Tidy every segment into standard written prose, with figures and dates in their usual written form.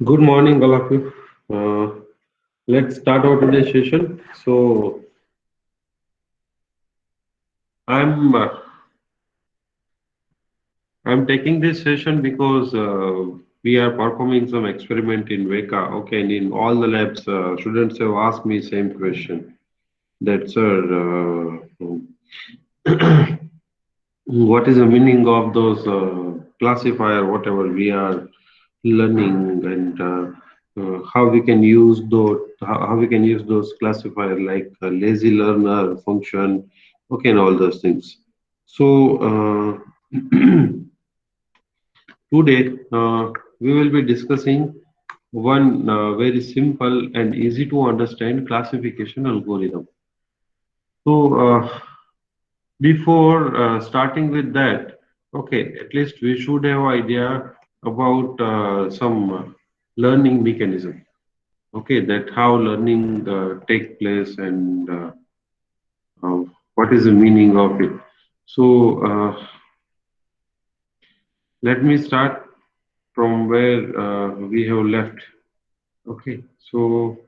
Good morning, all of you. Let's start our today's session. I'm uh, I'm taking this session because we are performing some experiment in Veka. Okay, and in all the labs, students have asked me same question. That sir, what is the meaning of those classifier, whatever we are learning, and how we can use how we can use those classifier like lazy learner function, okay, and all those things. So today we will be discussing one very simple and easy to understand classification algorithm. So before starting with that, okay, at least we should have idea about some learning mechanism. Okay, that how learning take place and uh, what is the meaning of it. So let me start from where we have left. Okay, so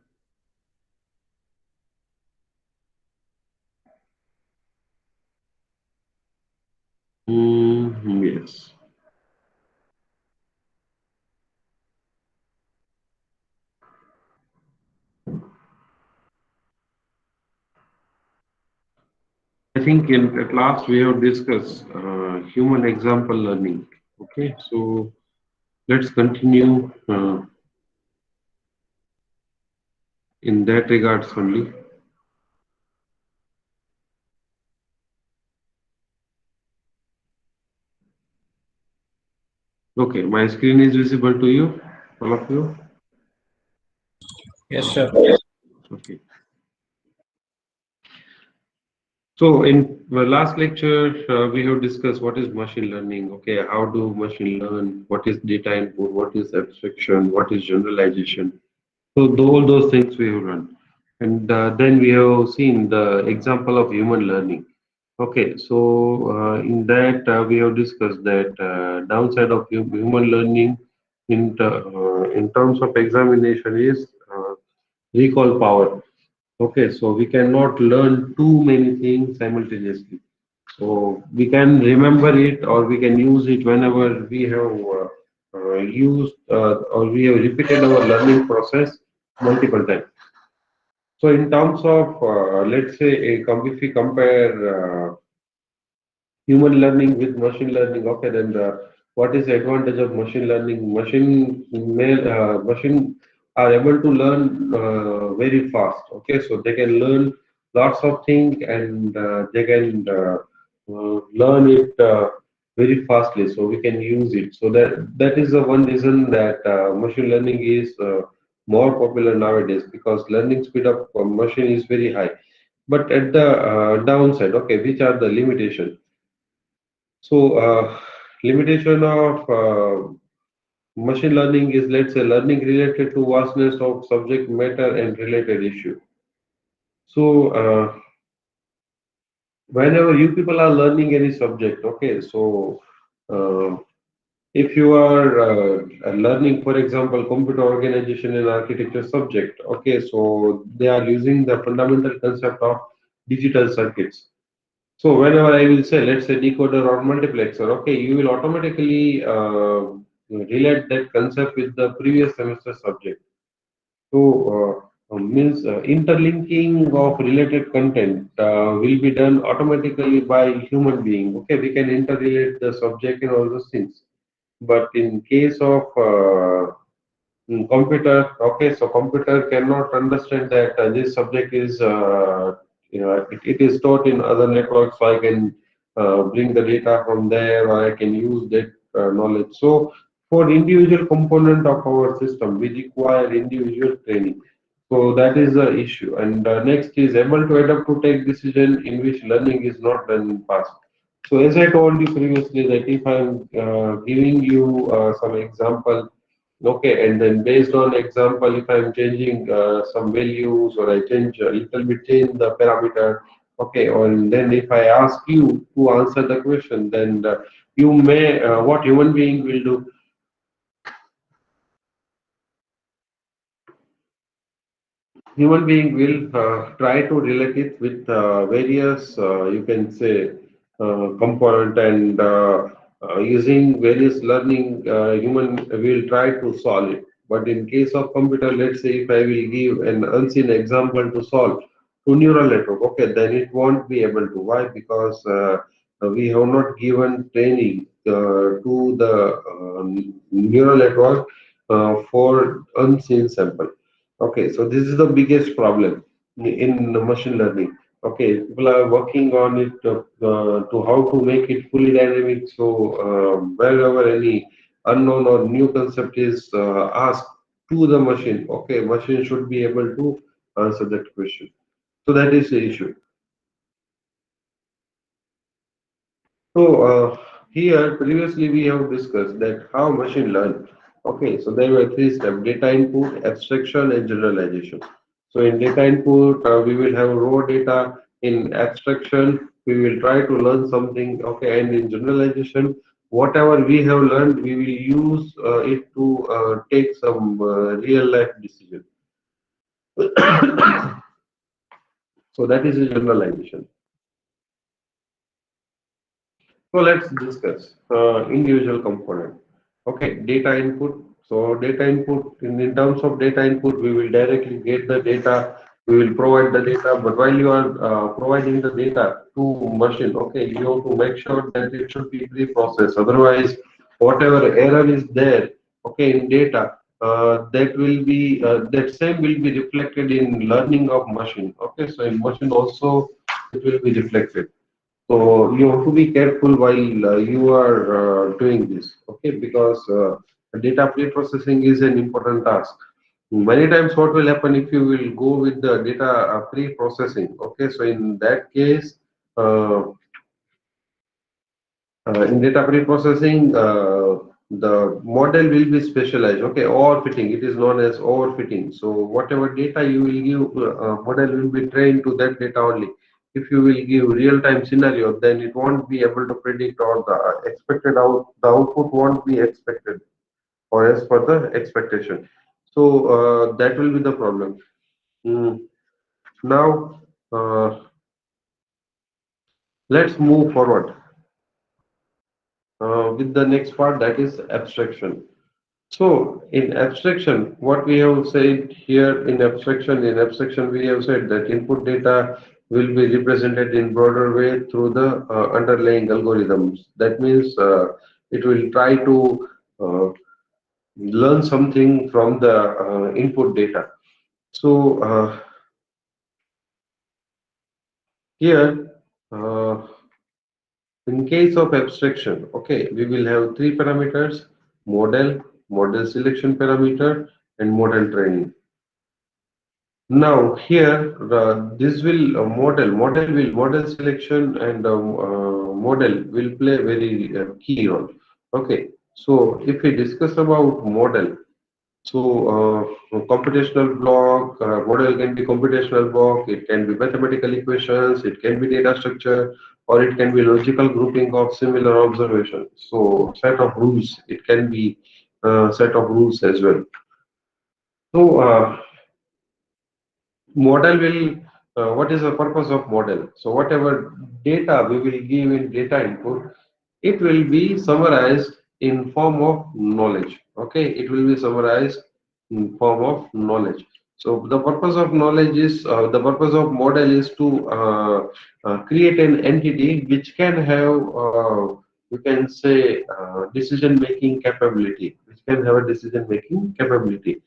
yes, I think at last we have discussed human example learning. Okay, so let's continue in that regards only. Okay, my screen is visible to you, all of you. Yes, sir. Okay. So in the last lecture, we have discussed what is machine learning. Okay, how do machine learn? What is data input? What is abstraction? What is generalization? So all those things we have run, and then we have seen the example of human learning. Okay, so in that we have discussed that downside of human learning in terms of examination is recall power. Okay, so we cannot learn too many things simultaneously. So we can remember it or we can use it whenever we have used or we have repeated our learning process multiple times. So in terms of let's say if we compare human learning with machine learning, okay, then what is the advantage of machine learning? Machine are able to learn very fast. Okay, so they can learn lots of things and they can learn it very fastly. So we can use it. So that is the one reason that machine learning is more popular nowadays because learning speed of machine is very high. But at the downside, okay, which are the limitations? So, limitation of machine learning is, let's say, learning related to vastness of subject matter and related issue. So, whenever you people are learning any subject, okay, so uh, if you are learning, for example, computer organization and architecture subject, okay, so they are using the fundamental concept of digital circuits. So whenever I will say, let's say decoder or multiplexer, okay, you will automatically relate that concept with the previous semester subject. So means interlinking of related content will be done automatically by human being. Okay, we can interrelate the subject and all those things. But in case of computer, okay, so computer cannot understand that this subject is, it is taught in other networks, so I can bring the data from there, or I can use that knowledge. So for individual component of our system, we require individual training. So that is the issue. And next is able to adapt to take decision in which learning is not done in past. So as I told you previously that if I'm giving you some example. Okay, and then based on example, if I'm changing some values or I change a little bit change the parameter, okay, or then if I ask you to answer the question, then you may what human being will do? human being will try to relate it with various, you can say, component and using various learning, human will try to solve it. But in case of computer, let's say if I will give an unseen example to solve to neural network, okay, then it won't be able to. Why? Because we have not given training to the neural network for unseen sample. Okay, so this is the biggest problem in the machine learning. Okay, people are working on it to how to make it fully dynamic. So wherever any unknown or new concept is asked to the machine, okay, machine should be able to answer that question. So that is the issue. So here previously we have discussed that how machine learn. Okay, so there were three steps: data input, abstraction, and generalization. So in data input, we will have raw data. In abstraction, we will try to learn something. Okay, and in generalization, whatever we have learned, we will use it to take some real life decision. So that is a generalization. So let's discuss individual component. Okay, data input. So data input, in terms of data input, we will directly get the data. We will provide the data. But while you are providing the data to machine, okay, you have to make sure that it should be pre-processed. Otherwise, whatever error is there, okay, in data, that same will be reflected in learning of machine. Okay, so in machine also it will be reflected. So you have to be careful while you are doing this, okay? Because data pre-processing is an important task. Many times, what will happen if you will go with the data pre-processing? Okay, so in that case, uh, in data pre-processing, the model will be specialized. Okay, overfitting. It is known as overfitting. So whatever data you will give, model will be trained to that data only. If you will give real-time scenario, then it won't be able to predict, or the output won't be expected or as per the expectation. So that will be the problem. Mm. Now, let's move forward with the next part, that is abstraction. So in abstraction, what we have said here in abstraction we have said that input data will be represented in broader way through the underlying algorithms. That means it will try to learn something from the input data. So here, uh, in case of abstraction, okay, we will have three parameters: model, model selection parameter, and model training. Now here, this will model selection and model will play a very key role. Okay, so if we discuss about model, so computational block, model can be computational block, it can be mathematical equations, it can be data structure, or it can be logical grouping of similar observations. So set of rules, it can be set of rules as well. So model will what is the purpose of model? So whatever data we will give in data input, it will be summarized in form of knowledge. Okay, it will be summarized in form of knowledge. So the purpose of knowledge is the purpose of model is to create an entity which can have you can say decision making capability, which can have a decision making capability.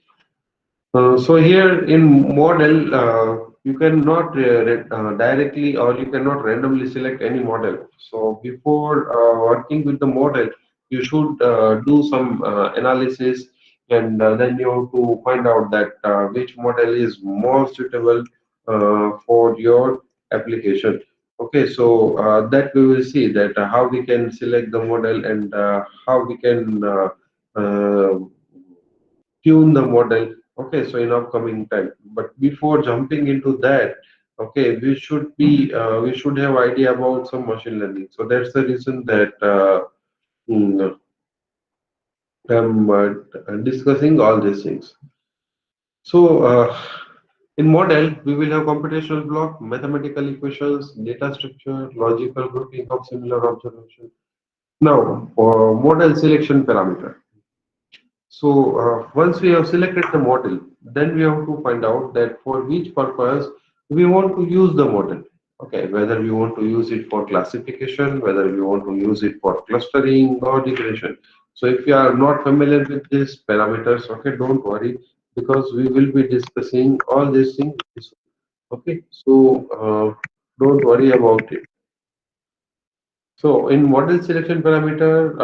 So here in model, you cannot directly or you cannot randomly select any model. So before working with the model, you should do some analysis, and then you have to find out that which model is more suitable for your application. Okay, so that we will see that how we can select the model, and how we can tune the model. Okay, so in upcoming time, but before jumping into that, okay, we should have idea about some machine learning. So that's the reason that mm, I'm discussing all these things. So In model, we will have computational block, mathematical equations, data structure, logical grouping of similar observation. Now, for model selection parameter. So once we have selected the model, then we have to find out that for which purpose we want to use the model. Okay, whether we want to use it for classification, whether we want to use it for clustering or regression. So if you are not familiar with these parameters, okay, don't worry because we will be discussing all these things. Okay, so don't worry about it. So in model selection parameter,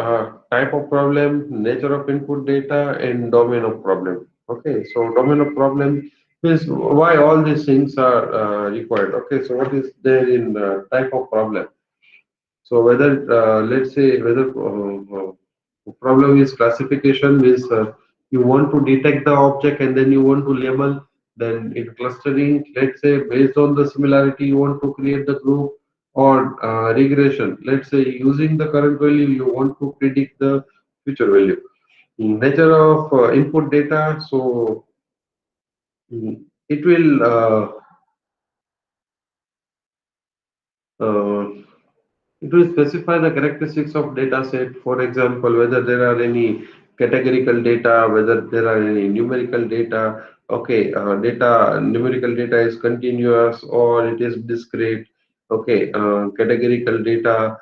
type of problem, nature of input data, and domain of problem. Okay, so domain of problem is why all these things are required. Okay, so what is there in type of problem? So whether let's say whether problem is classification means you want to detect the object and then you want to label. Then in clustering, let's say based on the similarity you want to create the group or regression. Let's say using the current value you want to predict the future value. Nature of input data. So it will uh, it will specify the characteristics of data set, for example, whether there are any categorical data, whether there are any numerical data. Okay, numerical data is continuous or it is discrete. Okay, categorical data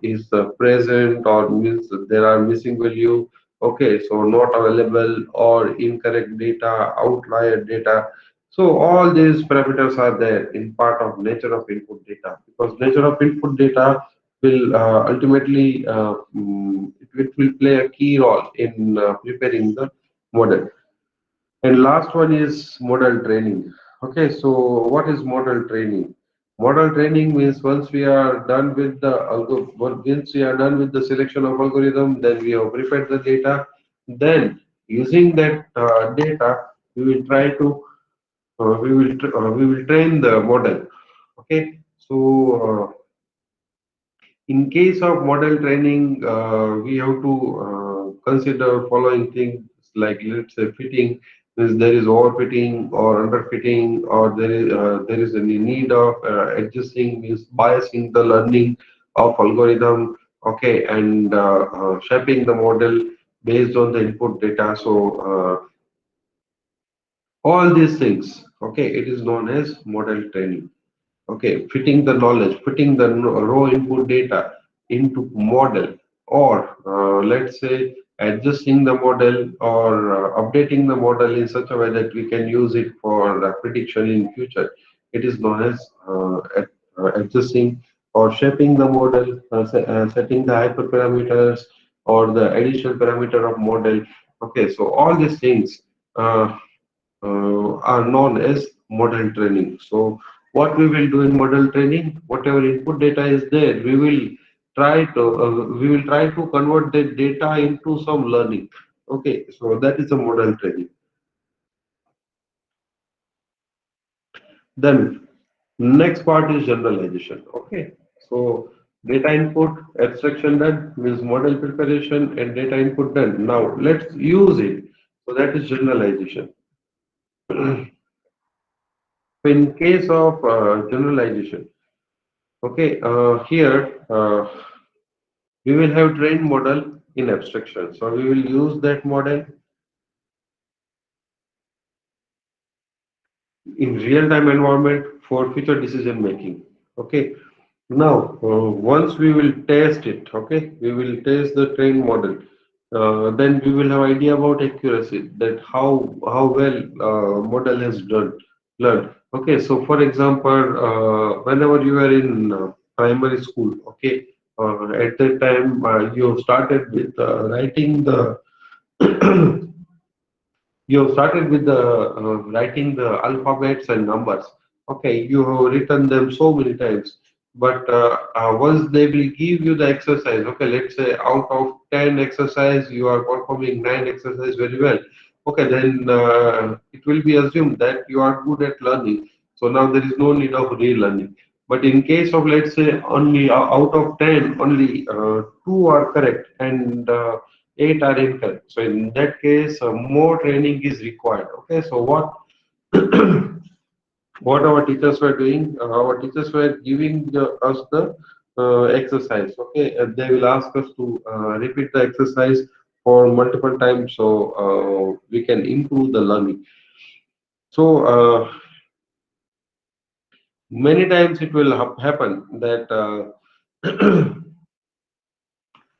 is present or means there are missing value. Okay, so not available or incorrect data, outlier data. So all these parameters are there in part of nature of input data because nature of input data will ultimately it will play a key role in preparing the model. And last one is model training. Okay, so what is model training? Model training means once we are done with the once we are done with the selection of algorithm, then we have prepared the data. Then using that data, we will try to we will train the model. Okay, so in case of model training, we have to consider following things like let's say fitting. Is there is overfitting or underfitting, or there is any need of adjusting, means biasing the learning of algorithm. Okay, and shaping the model based on the input data. So all these things, okay, it is known as model training. Okay, fitting the knowledge, fitting the raw input data into model, or let's say adjusting the model or updating the model in such a way that we can use it for prediction in future. It is known as adjusting or shaping the model, setting the hyperparameters or the additional parameter of model. Okay, so all these things. Are known as model training. So what we will do in model training, whatever input data is there, we will try to convert that data into some learning. Okay, so that is a model training. Then next part is generalization. Okay, so data input abstraction done means model preparation and data input done. Now let's use it. So that is generalization. In case of generalization, okay, here we will have trained model in abstraction. So we will use that model in real-time environment for future decision making. Okay. Now, once we will test it, okay, we will test the trained model. Then we will have idea about accuracy, that how well model has done learned. Okay, so for example, whenever you are in primary school, okay, at that time you started with writing the you have started with the writing the alphabets and numbers. Okay, you have written them so many times, but once they will give you the exercise, okay, let's say out of 10 exercise, you are performing 9 exercise very well. Okay, then it will be assumed that you are good at learning. So now there is no need of relearning. But in case of let's say only out of 10, only 2 are correct and 8 are incorrect. So in that case, more training is required. Okay, so what? What our teachers were doing, our teachers were giving us the exercise. Okay, they will ask us to repeat the exercise for multiple times so we can improve the learning. So many times it will happen that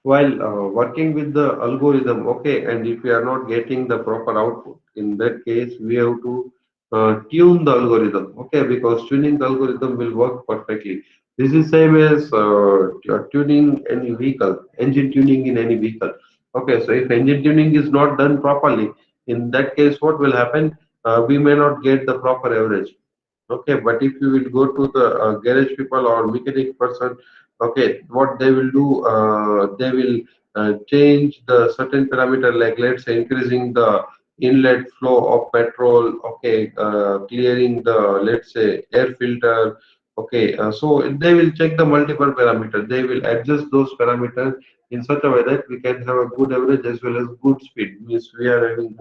while working with the algorithm, okay, and if we are not getting the proper output, in that case we have to tune the algorithm, okay, because tuning the algorithm will work perfectly. This is same as tuning any vehicle, engine tuning in any vehicle. Okay, so if engine tuning is not done properly, in that case what will happen? We may not get the proper average. Okay, but if you will go to the garage people or mechanic person, okay, what they will do, they will change the certain parameter, like let's say increasing the inlet flow of petrol, okay, clearing the, let's say, air filter, okay, so they will check the multiple parameters. They will adjust those parameters in such a way that we can have a good average as well as good speed. Means we are having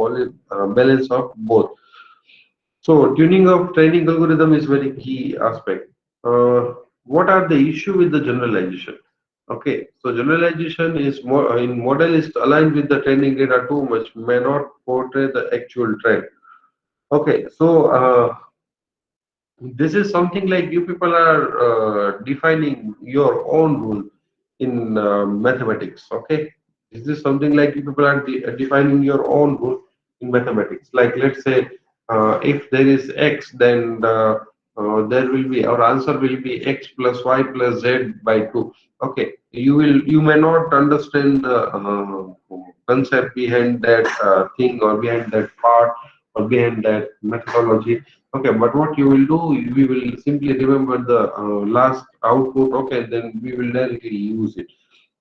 balance of both. So tuning of training algorithm is very key aspect. What are the issue with the generalization? Okay, so generalization is more in model is aligned with the training data too much, may not portray the actual trend. Okay, so this is something like you people are defining your own rule in mathematics. Okay, this is something like you people are defining your own rule in mathematics. Like let's say if there is x, then there will be our answer will be x plus y plus z by 2. Okay, you may not understand the concept behind that thing or behind that part or behind that methodology. Okay, but what you will do, we will simply remember the last output. Okay, then we will directly use it.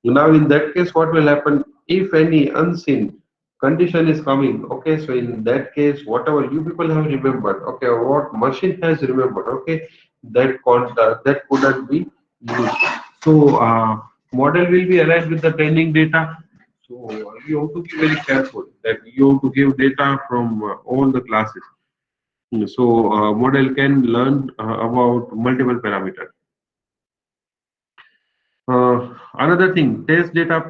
Now, in that case, what will happen if any unseen condition is coming? Okay, so in that case, whatever you people have remembered, okay, or what machine has remembered, okay, that couldn't be used. So, model will be aligned with the training data. So, you have to be very careful that you have to give data from all the classes. So model can learn about multiple parameters. Another thing, test data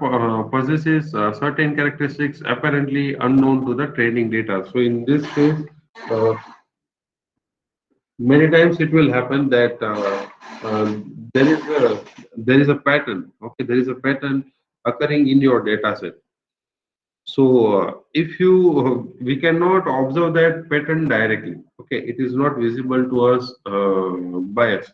possesses certain characteristics apparently unknown to the training data. So in this case, uh, many times it will happen that there is a pattern. Okay, there is a pattern occurring in your data set. So if you we cannot observe that pattern directly. Okay, it is not visible to us by us.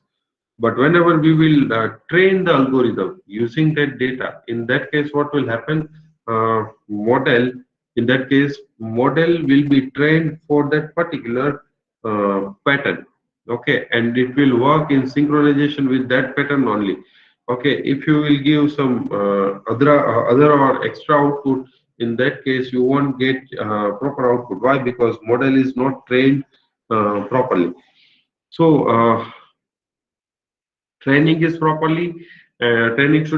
But whenever we will train the algorithm using that data, in that case, what will happen? Model, in that case, model will be trained for that particular pattern. Okay, and it will work in synchronization with that pattern only. Okay, if you will give some other or extra output, in that case, you won't get proper output. Why? Because model is not trained properly. So training should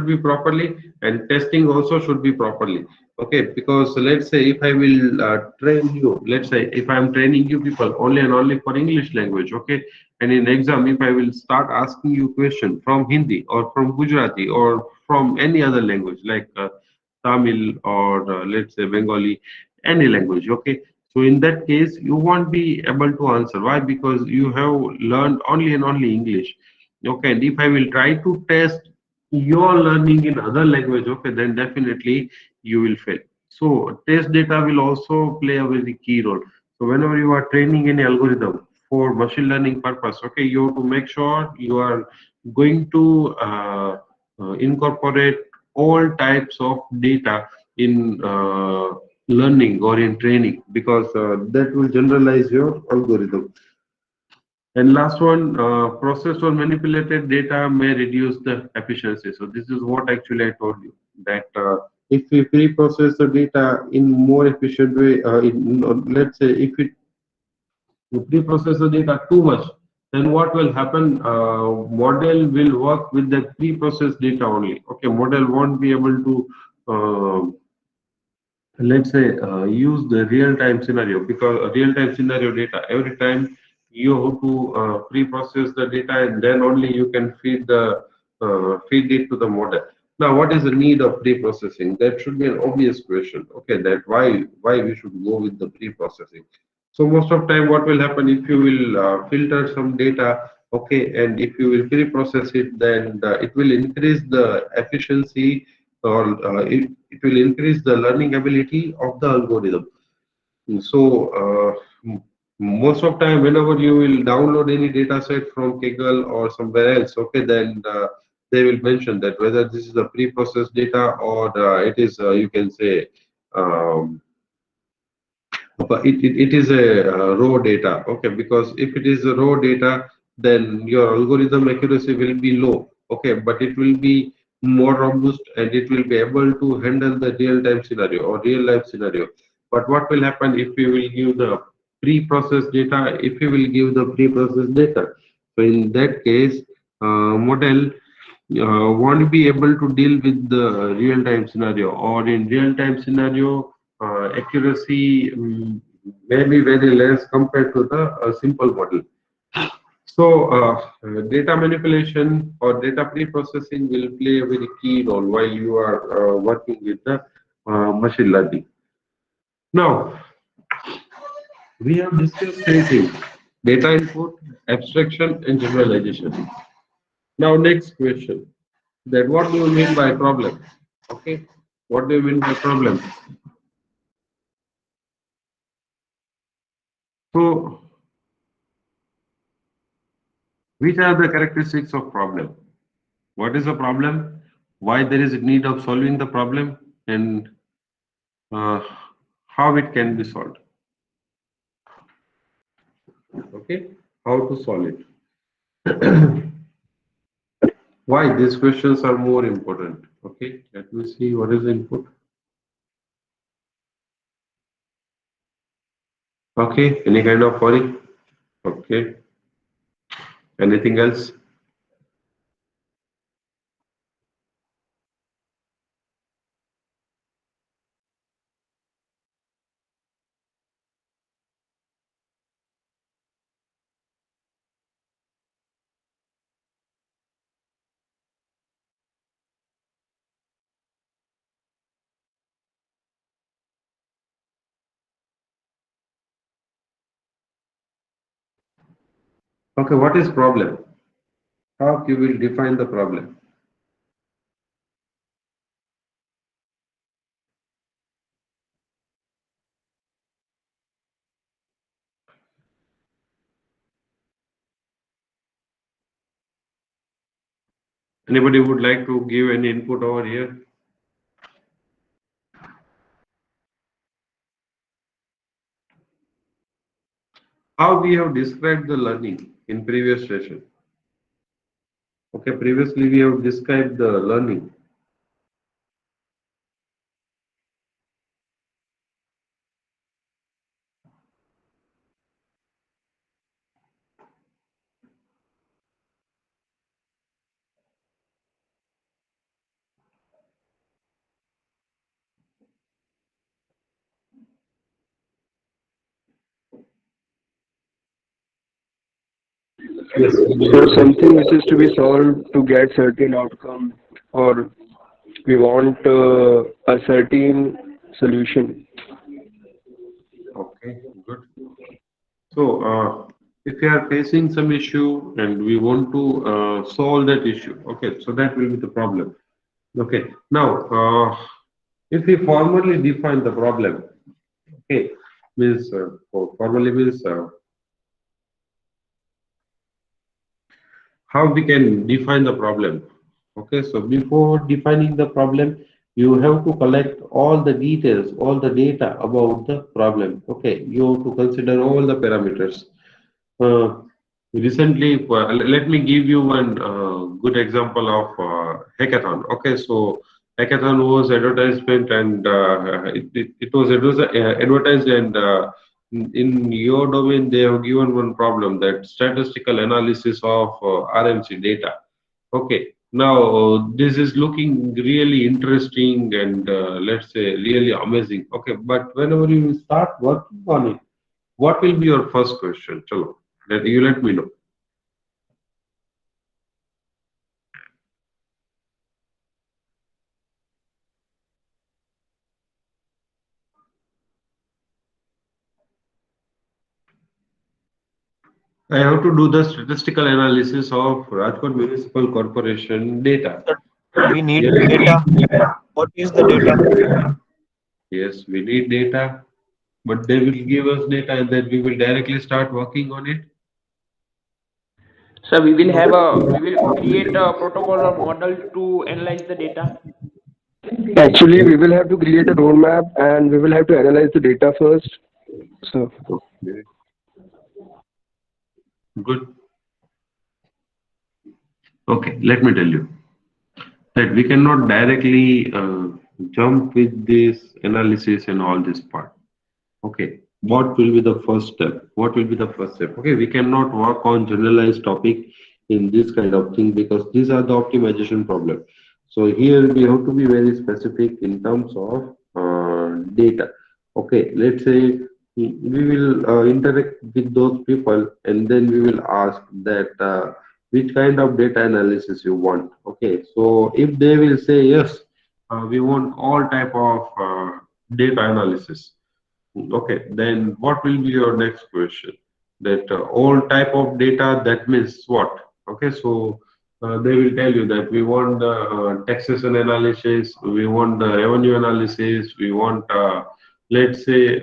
be properly, and testing also should be properly. Okay, because let's say if I will train you, let's say if I am training you people only and only for English language, okay, and in exam if I will start asking you question from Hindi or from Gujarati or from any other language like Tamil or let's say Bengali, any language, okay, so in that case you won't be able to answer. Why? Because you have learned only and only English. Okay, and if I will try to test your learning in other language, okay, then definitely you will fail. So test data will also play a very key role. So whenever you are training any algorithm for machine learning purpose, okay, you have to make sure you are going to incorporate all types of data in learning or in training, because that will generalize your algorithm. And last one, processed or manipulated data may reduce the efficiency. So this is what actually I told you, that if we pre-process the data in more efficient way, let's say if you pre-process the data too much, then what will happen? Model will work with the pre-processed data only. Okay, model won't be able to let's say use the real-time scenario, because real-time scenario data, every time you have to pre-process the data and then only you can feed it to the model. Now what is the need of pre-processing? That should be an obvious question. Okay, that why we should go with the pre-processing. So most of time what will happen, if you will filter some data, okay, and if you will pre-process it, then it will increase the efficiency, or it will increase the learning ability of the algorithm. So most of time, whenever you will download any data set from Kaggle or somewhere else, okay, then they will mention that whether this is a pre-processed data, or it is, you can say, um, but it is a raw data, okay, because if it is a raw data, then your algorithm accuracy will be low, okay, but it will be more robust and it will be able to handle the real-time scenario or real-life scenario. But what will happen if we will give the pre-processed data? If we will give the pre-processed data, so in that case, model won't be able to deal with the real-time scenario, or in real-time scenario, accuracy may be very less compared to the simple model. So, data manipulation or data pre-processing will play a very key role while you are working with the machine learning. Now, we have discussed three things: data input, abstraction, and generalization. Now, next question: that what do you mean by problem? Okay, what do you mean by problem? So, which are the characteristics of problem? What is the problem? Why there is a need of solving the problem, and uh, how it can be solved? Okay, how to solve it? Why these questions are more important? Okay, let me see what is the input. Okay, any kind of worry? Okay, anything else? Okay, what is problem? How you will define the problem? Anybody would like to give any input over here? How we have described the learning in previous session? Okay, previously we have described the learning. Yes. So something which is to be solved to get certain outcome, or we want a certain solution. Okay, good. So, if you are facing some issue and we want to solve that issue, okay, so that will be the problem. Okay, now, if we formally define the problem, okay, means formally means how we can define the problem. Okay, so before defining the problem, you have to collect all the details, all the data about the problem. Okay, you have to consider all the parameters. Uh, Recently, let me give you one good example of hackathon. Okay, so hackathon was advertisement, and it was advertised, and in your domain they have given one problem, that statistical analysis of RMC data. Okay. Now, this is looking really interesting and let's say really amazing. Okay, but whenever you start working on it, what will be your first question? Chalo, let me know. I have to do the statistical analysis of Rajkot Municipal Corporation data. Sir, we need Yes, data. What is the data? yes, we need data, but they will give us data and then we will directly start working on it. So we will create a protocol or model to analyze the data. Actually, we will have to create a roadmap and we will have to analyze the data first. So, Okay, good. Okay, let me tell you that we cannot directly jump with this analysis and all this part. Okay, what will be the first step? What will be the first step? Okay, we cannot work on generalized topic in this kind of thing because these are the optimization problem. So here we have to be very specific in terms of data. Okay, let's say we will interact with those people and then we will ask that which kind of data analysis you want. Okay, so if they will say yes, we want all type of data analysis. Okay, then what will be your next question? That all type of data, that means what? Okay, so they will tell you that we want the taxation analysis, we want the revenue analysis, we want, let's say,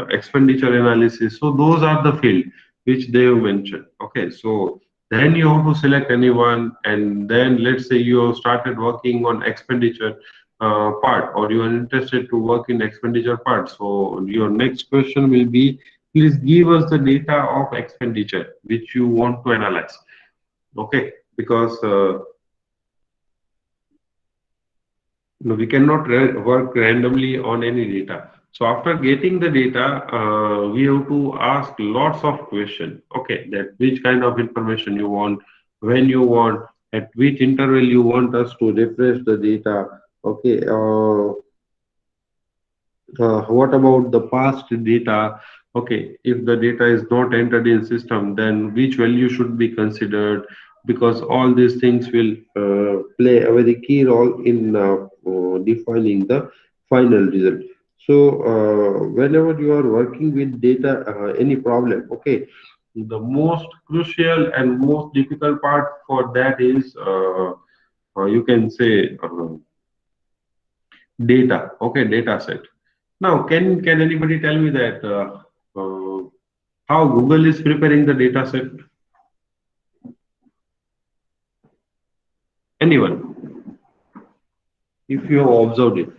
expenditure analysis. So those are the field which they have mentioned. Okay, so then you have to select anyone, and then let's say you have started working on expenditure part or you are interested to work in expenditure part. So your next question will be, please give us the data of expenditure which you want to analyze. Okay, because no, we cannot work randomly on any data. So after getting the data, we have to ask lots of questions. Okay, that which kind of information you want, when you want, at which interval you want us to refresh the data. Okay, what about the past data? Okay, if the data is not entered in system, then which value should be considered? Because all these things will play a very key role in defining the final result. So, whenever you are working with data, any problem, okay, the most crucial and most difficult part for that is you can say data. Okay, data set. Now, can anybody tell me that how Google is preparing the data set? Anyone, if you have observed it,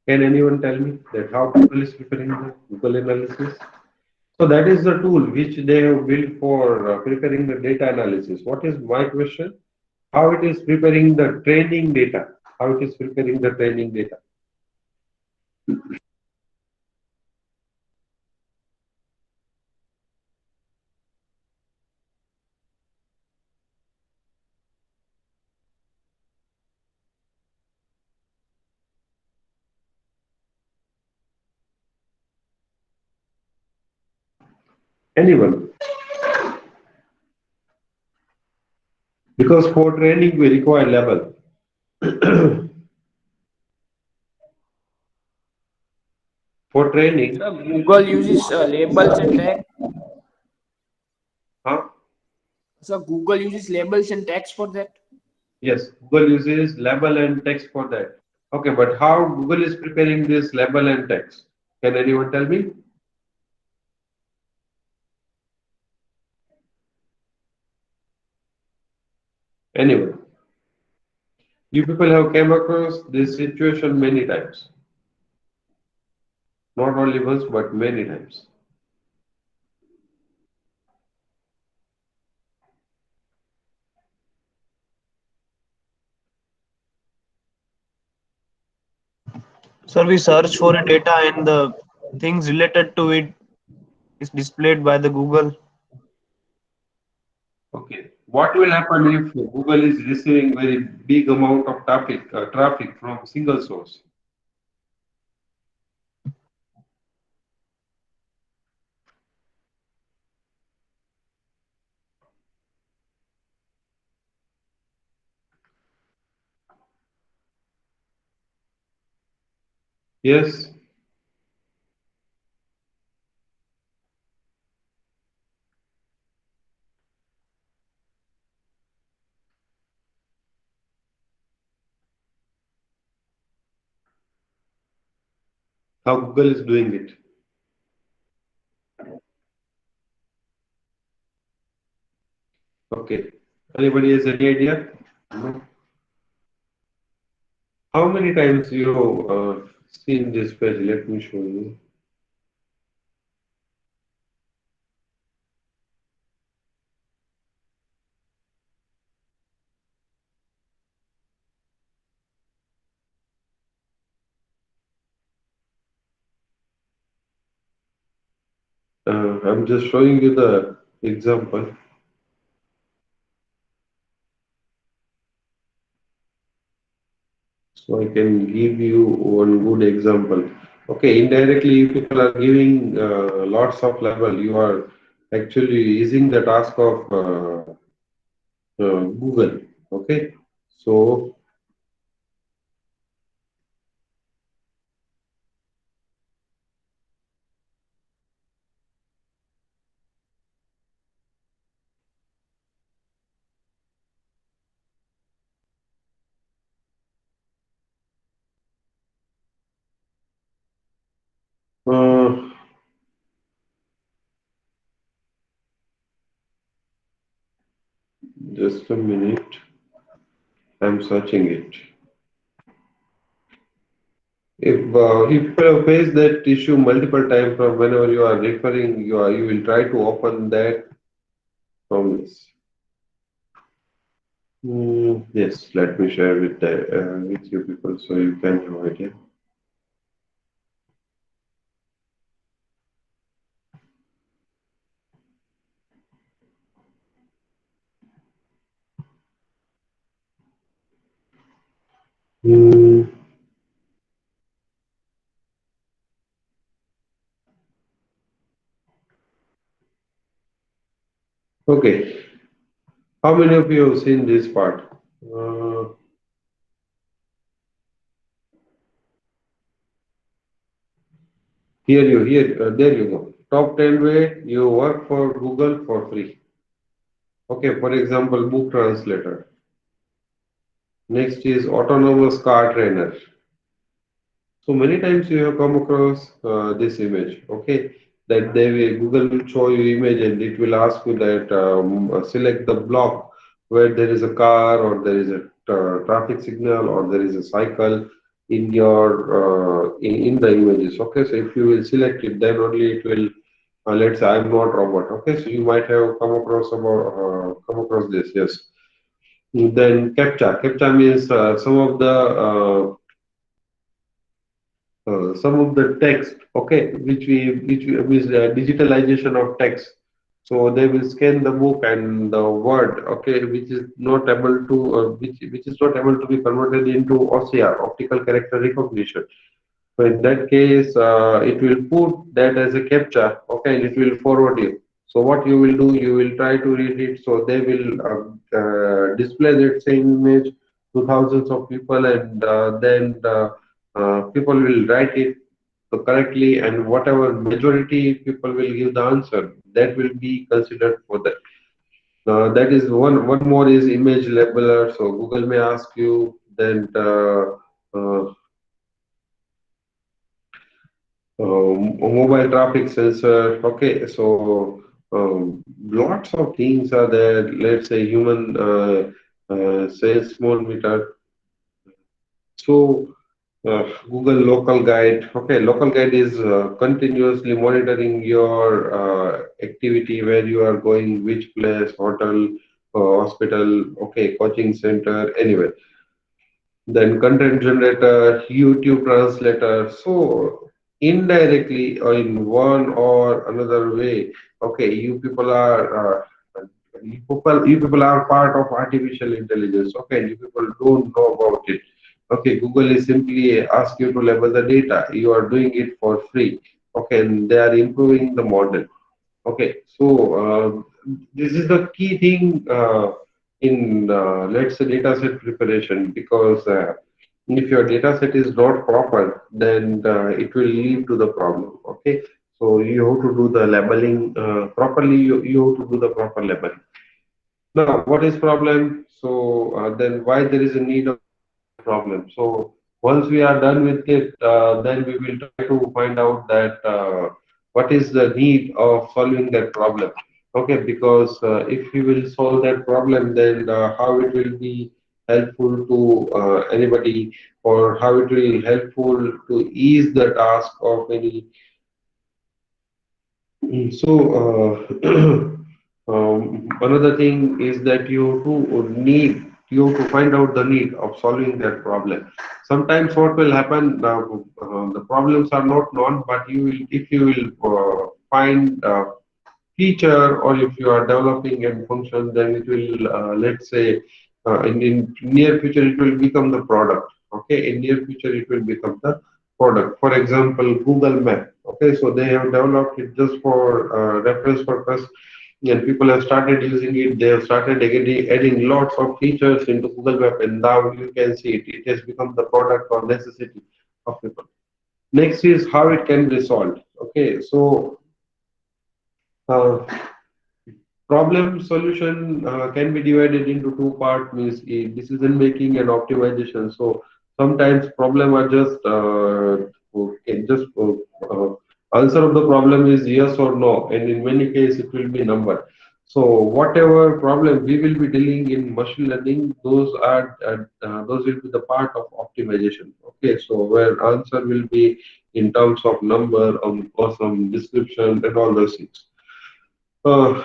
can anyone tell me that how Google is preparing the Google analysis? So that is the tool which they have built for preparing the data analysis. What is my question? How it is preparing the training data? How it is preparing the training data? Anyone? Because for training we require label. For training, So Google uses labels and tags. huh? So Google uses labels and tags for that. Yes, Google uses label and text for that. Okay, but how Google is preparing this label and text? Can anyone tell me? Anyone? You people have came across this situation many times. Not only once, but many times. Sir, we search for a data and the things related to it is displayed by the Google. what will happen if Google is receiving very big amount of traffic from single source? Yes, how Google is doing it. Okay. Anybody has any idea? No? How many times you seen this page? Let me show you. I'm just showing you the example, so I can give you one good example. Okay, indirectly, you people are giving lots of level. You are actually using the task of Google. Okay, so uh, just a minute. I'm searching it. If you face that issue multiple times from whenever you are referring, you will try to open that from this. Yes, let me share with you people so you can have idea. Hmm, okay, how many of you have seen this part? Uh, there you go. Top 10 way you work for Google for free. Okay, for example, book translator. Next is autonomous car trainer. So many times you have come across this image, okay? That they will, Google will show you image and it will ask you that select the block where there is a car or there is a traffic signal or there is a cycle in your in the images. Okay, so if you will select it, then only it will. Let's say I'm not robot. Okay, so you might have come across this. Yes. Then captcha. Captcha means some of the text, okay, which we means digitalization of text. So they will scan the book and the word, okay, which is not able to be converted into OCR, optical character recognition. So in that case, it will put that as a captcha, okay, and it will forward you. So what you will do, you will try to read it. So they will display that same image to thousands of people, and then people will write it correctly, and whatever majority people will give the answer, that will be considered for that. That is one. One more is image labeler. So Google may ask you then. Uh, Mobile traffic sensor. Okay, so lots of things are there. Let's say human sales meter. So Google local guide. Okay, local guide is continuously monitoring your activity, where you are going, which place, hotel, hospital. Okay, coaching center, anywhere. Then content generator, YouTube translator. So indirectly or in one or another way, okay, you people are you people are part of artificial intelligence. Okay, and you people don't know about it. Okay, Google is simply ask you to level the data. You are doing it for free. Okay, and they are improving the model. Okay, so this is the key thing in let's say data set preparation, because if your data set is not proper, then it will lead to the problem. Okay, so you have to do the labeling properly. You have to do the proper labeling. Now, what is problem? So then why there is a need of solving that problem? So once we are done with it, then we will try to find out that what is the need of solving that problem. Okay, because if we will solve that problem, then how it will be helpful to anybody, or how it will helpful to ease the task of any. So, another thing is that you have to find out the need of solving that problem. Sometimes what will happen, the problems are not known, but if you will find feature, or if you are developing a function, then it will, let's say, in near future, it will become the product. Okay, in near future, it will become the product. For example, Google Map. Okay, so they have developed it just for reference purpose, and people have started using it. They have started adding lots of features into Google Map, and now you can see it. It has become the product or necessity of people. Next is how it can be solved. Okay, so uh, problem solution can be divided into two parts, means decision making and optimization. So sometimes problem are just answer of the problem is yes or no, and in many cases it will be number. So whatever problem we will be dealing in machine learning, those will be the part of optimization. Okay, so where answer will be in terms of number, or some description and all those things. Uh,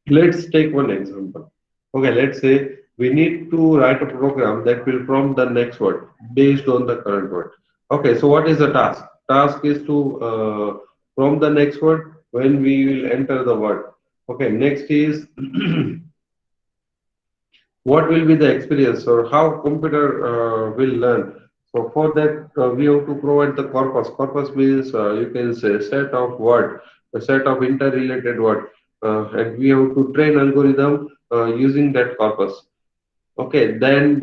Let's take one example. Okay, let's say we need to write a program that will prompt the next word based on the current word. Okay, so what is the task? Task is to prompt the next word when we will enter the word. Okay, next is what will be the experience, or how computer will learn. So for that, we have to provide the corpus. Corpus means you can say set of word, a set of interrelated word, and we have to train algorithm using that corpus. Okay, then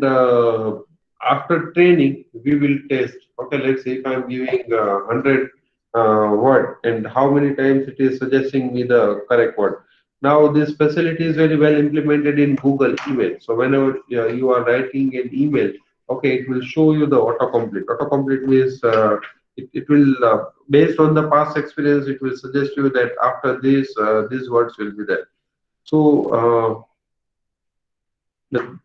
after training, we will test. Okay, let's say if I'm giving 100 word, and how many times it is suggesting me the correct word. Now, this facility is very well implemented in Google email. So whenever you are writing an email, okay, it will show you the autocomplete. Autocomplete means it will, based on the past experience, it will suggest you that after this, these words will be there. So the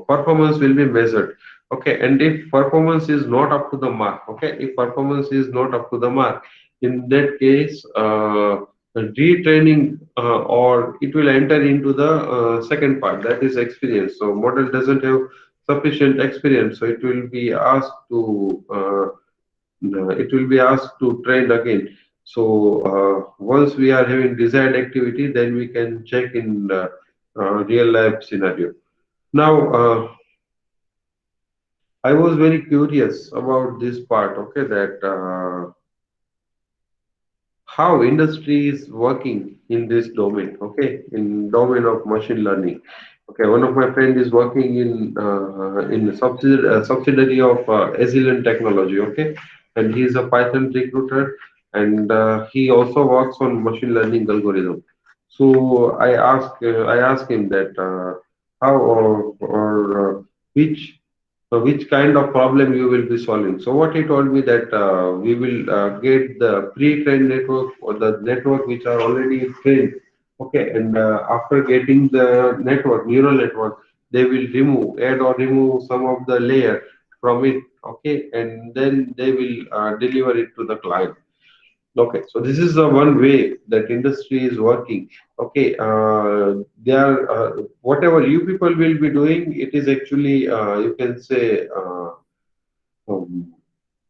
performance will be measured. Okay, and if performance is not up to the mark, okay, if performance is not up to the mark, in that case, retraining, or it will enter into the second part, that is experience. So model doesn't have sufficient experience, so it will be asked to train again. So once we are having desired activity, then we can check in real life scenario. Now, I was very curious about this part, okay, that how industry is working in this domain, okay, in domain of machine learning. Okay, one of my friend is working in subsidiary of Azilian Technology, okay, and he is a Python recruiter, and he also works on machine learning algorithm. So I asked him that how or which kind of problem you will be solving. So what he told me that we will get the pre-trained network, or the network which are already trained. Okay, and after getting the network, neural network, they will add or remove some of the layer from it. Okay, and then they will deliver it to the client. Okay, so this is the one way that industry is working. Okay, they are whatever you people will be doing, it is actually you can say um,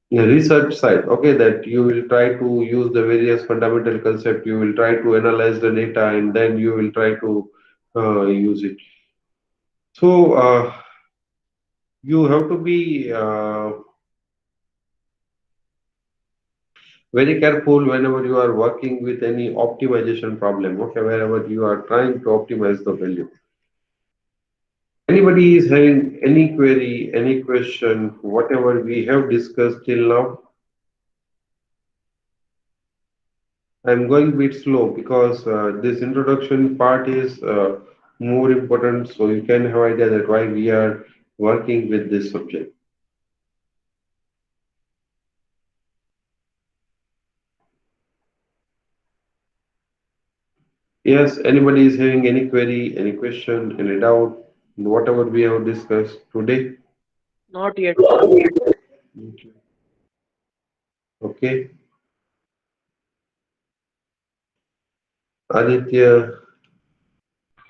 the research side, okay, that you will try to use the various fundamental concept, you will try to analyze the data, and then you will try to use it. So you have to be very careful whenever you are working with any optimization problem, okay, wherever you are trying to optimize the value. Anybody is having any query, any question, whatever we have discussed till now? I'm going a bit slow because this introduction part is more important, so you can have idea that why we are working with this subject. Yes, anybody is having any query, any question, any doubt, whatever we have discussed today? Not yet, sir. Okay. Okay. Aditya,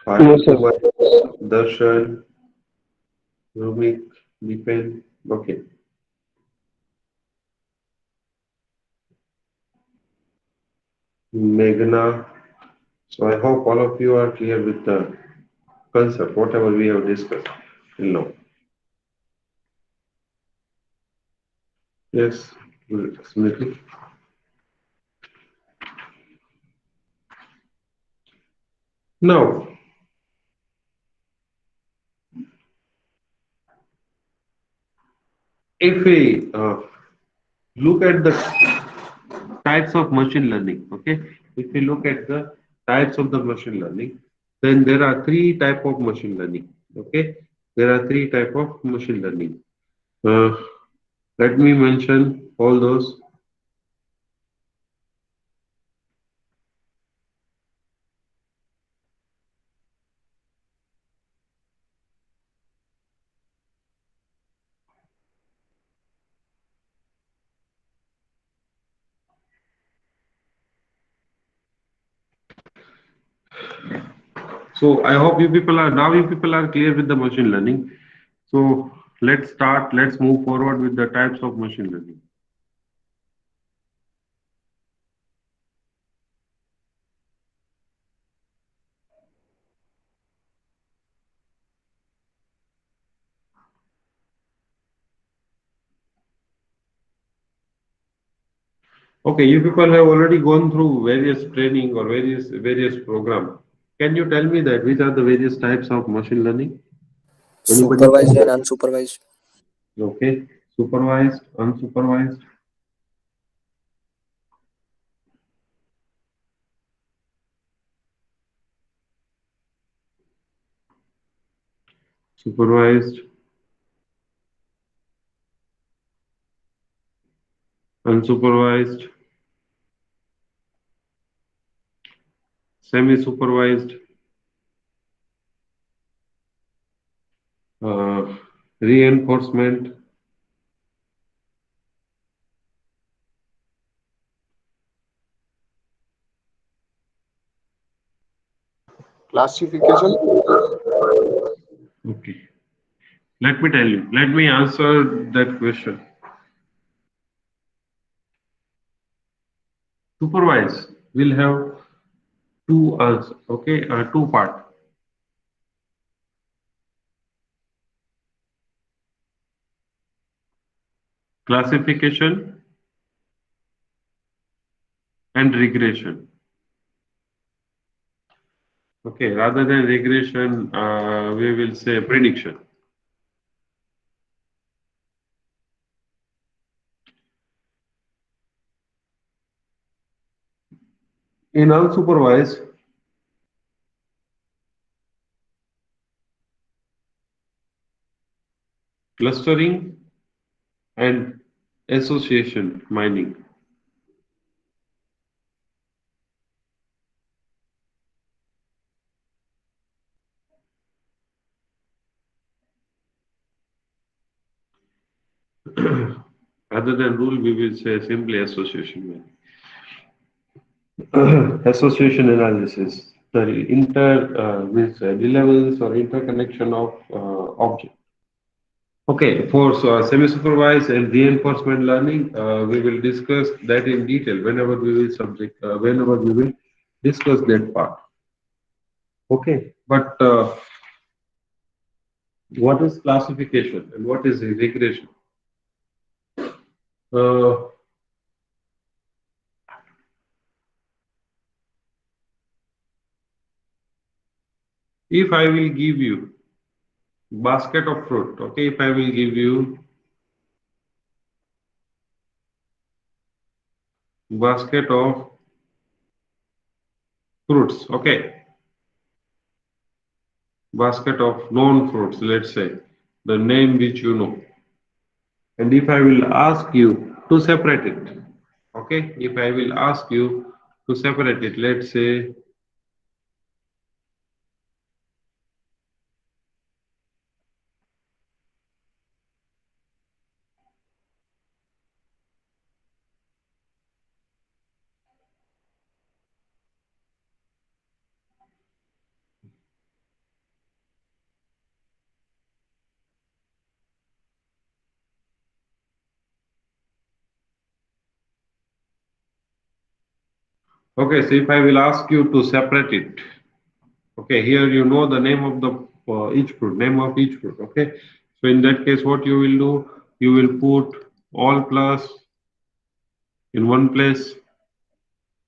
No, Farid sir. Kumar, Darshan, Rumik, Dipen. Okay. Meghna. So I hope all of you are clear with the concept, whatever we have discussed till now. Yes, definitely. Now, if we look at the types of machine learning, okay, if we look at the types of the machine learning, then there are three type of machine learning. Okay, there are three type of machine learning. Uh, Let me mention all those. So I hope you people are clear with the machine learning. So let's start. Let's move forward with the types of machine learning. Okay, you people have already gone through various training or various program. Can you tell me that which are the various types of machine learning? Anybody? Supervised and unsupervised. Okay, supervised, unsupervised, supervised, unsupervised, semi-supervised, uh, reinforcement, Classification. okay. Let me tell you. Let me answer that question. Supervised will have two answers. Okay, two part. Classification and regression. Okay, rather than regression, we will say prediction. In unsupervised, clustering and association mining. Rather than rule, we will say simply association mining. Association analysis. The means the levels or interconnection of objects. Okay, for semi-supervised and reinforcement learning, we will discuss that in detail whenever we will discuss that part. Okay, but what is classification and what is regression? Uh, if I will give you basket of fruit, okay, if I will give you basket of fruits, okay, basket of known fruits, let's say, the name which you know. And if I will ask you to separate it, okay, if I will ask you to separate it, let's say, okay, so if I will ask you to separate it, okay, here you know the name of the each fruit, name of each fruit, okay. So in that case, what you will do, you will put all plus in one place,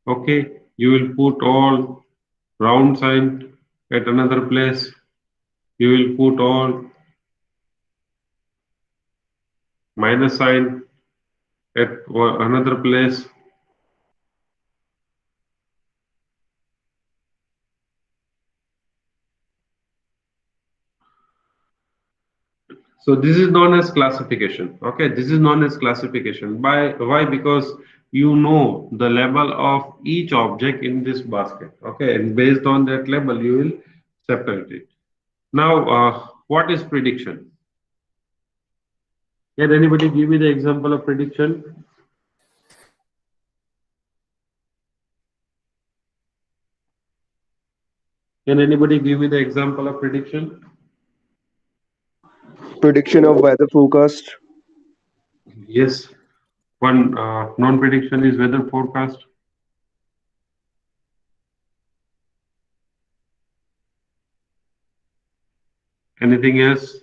okay. You will put all round sign at another place. You will put all minus sign at another place. So this is known as classification. Okay, this is known as classification. By why? Because you know the level of each object in this basket. Okay, and based on that level, you will separate it. Now, what is prediction? Can anybody give me the example of prediction? Can anybody give me the example of prediction? Prediction of weather forecast. Yes. One non-prediction is weather forecast. Anything else?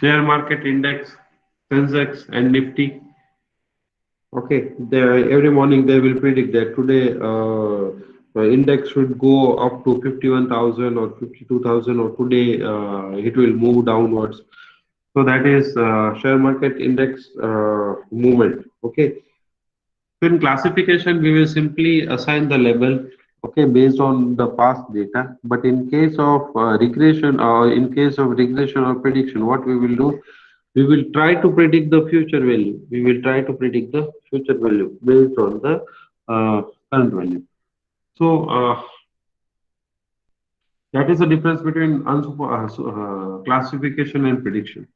Share market index, Sensex and Nifty. Okay, every morning they will predict that today index should go up to 51,000 or 52,000 or today it will move downwards. So that is share market index movement. Okay. So in classification, we will simply assign the label, okay, based on the past data. But in case of regression or in case of regression or prediction, what we will do, we will try to predict the future value. We will try to predict the future value based on the current value. So that is the difference between classification and prediction.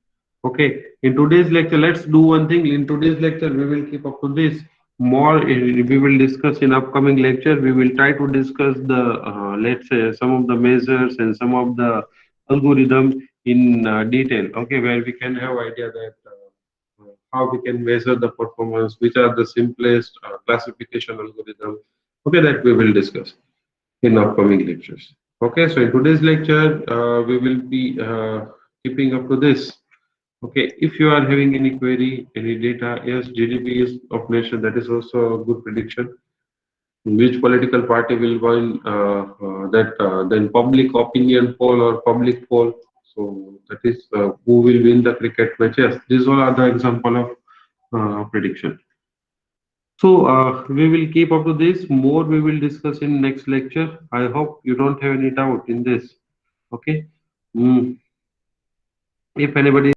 Okay, in today's lecture, let's do one thing. In today's lecture, we will keep up to this. More we will discuss in upcoming lecture. We will try to discuss the let's say some of the measures and some of the algorithm in detail. Okay, where we can have idea that how we can measure the performance, which are the simplest classification algorithm. Okay, that we will discuss in upcoming lectures. Okay, so in today's lecture, we will be keeping up to this. Okay, if you are having any query, any data, yes, GDP is of nation, that is also a good prediction. Which political party will win then public opinion poll or public poll. So that is who will win the cricket match. Yes, these all are the example of prediction. So we will keep up to this. More we will discuss in next lecture. I hope you don't have any doubt in this. Okay. Mm. If anybody